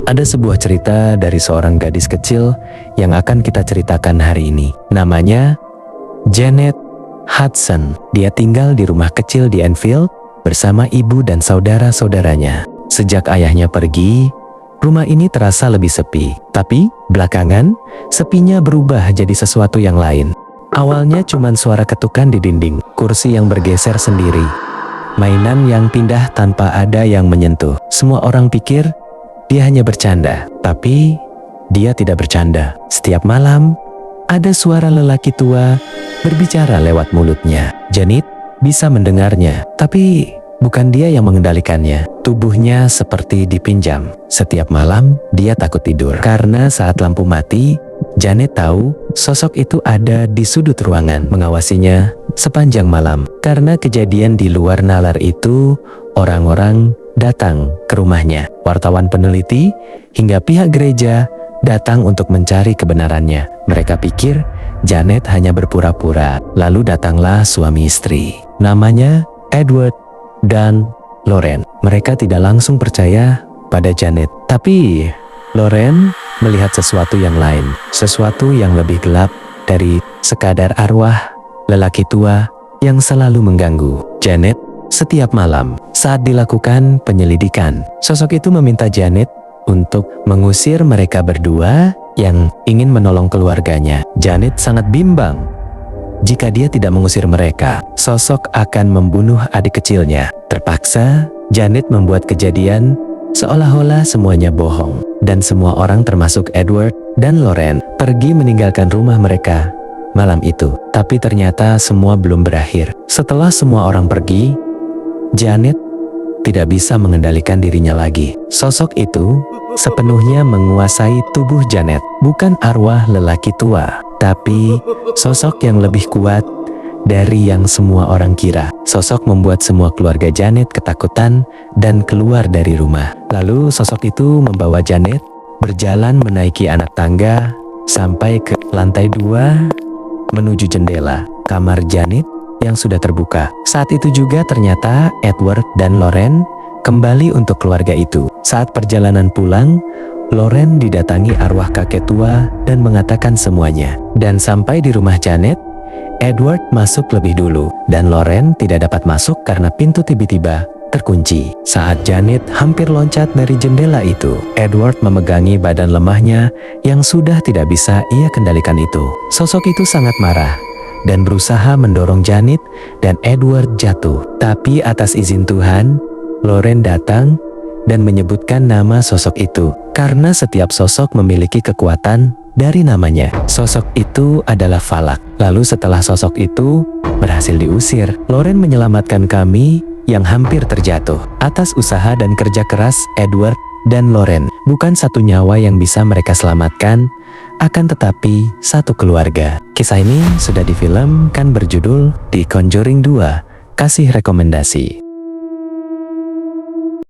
Ada sebuah cerita dari seorang gadis kecil yang akan kita ceritakan hari ini. Namanya Janet Hudson. Dia tinggal di rumah kecil di Enfield bersama ibu dan saudara-saudaranya. Sejak ayahnya pergi, rumah ini terasa lebih sepi. Tapi belakangan, sepinya berubah jadi sesuatu yang lain. Awalnya cuma suara ketukan di dinding, kursi yang bergeser sendiri, mainan yang pindah tanpa ada yang menyentuh. Semua orang pikir dia hanya bercanda, tapi dia tidak bercanda. Setiap malam, ada suara lelaki tua berbicara lewat mulutnya. Janet bisa mendengarnya, tapi bukan dia yang mengendalikannya. Tubuhnya seperti dipinjam. Setiap malam, dia takut tidur. Karena saat lampu mati, Janet tahu sosok itu ada di sudut ruangan mengawasinya sepanjang malam. Karena kejadian di luar nalar itu, orang-orang datang ke rumahnya. Wartawan, peneliti, hingga pihak gereja datang untuk mencari kebenarannya. Mereka pikir Janet hanya berpura-pura. Lalu datanglah suami istri. Namanya Edward dan Lauren. Mereka tidak langsung percaya pada Janet. Tapi Lauren melihat sesuatu yang lain. Sesuatu yang lebih gelap dari sekadar arwah lelaki tua yang selalu mengganggu Janet setiap malam. Saat dilakukan penyelidikan, sosok itu meminta Janet untuk mengusir mereka berdua yang ingin menolong keluarganya. Janet sangat bimbang. Jika dia tidak mengusir mereka, sosok akan membunuh adik kecilnya. Terpaksa, Janet membuat kejadian seolah-olah semuanya bohong. Dan semua orang termasuk Edward dan Lauren pergi meninggalkan rumah mereka malam itu. Tapi ternyata semua belum berakhir. Setelah semua orang pergi, Janet tidak bisa mengendalikan dirinya lagi. Sosok itu sepenuhnya menguasai tubuh Janet. Bukan arwah lelaki tua, tapi sosok yang lebih kuat dari yang semua orang kira. Sosok membuat semua keluarga Janet ketakutan dan keluar dari rumah. Lalu sosok itu membawa Janet berjalan menaiki anak tangga sampai ke lantai 2 menuju jendela kamar Janet yang sudah terbuka. Saat itu juga ternyata Edward dan Lauren kembali untuk keluarga itu. Saat perjalanan pulang, Lauren didatangi arwah kakek tua dan mengatakan semuanya. Dan sampai di rumah Janet, Edward masuk lebih dulu dan Lauren tidak dapat masuk karena pintu tiba-tiba terkunci. Saat Janet hampir loncat dari jendela itu, Edward memegangi badan lemahnya yang sudah tidak bisa ia kendalikan itu. Sosok itu sangat marah dan berusaha mendorong Janet dan Edward jatuh. Tapi atas izin Tuhan, Lauren datang dan menyebutkan nama sosok itu. Karena setiap sosok memiliki kekuatan dari namanya. Sosok itu adalah Falak. Lalu setelah sosok itu berhasil diusir, Lauren menyelamatkan kami yang hampir terjatuh. Atas usaha dan kerja keras Edward dan Lauren, bukan satu nyawa yang bisa mereka selamatkan, akan tetapi satu keluarga. Kisah ini sudah difilmkan berjudul The Conjuring 2. Kasih rekomendasi.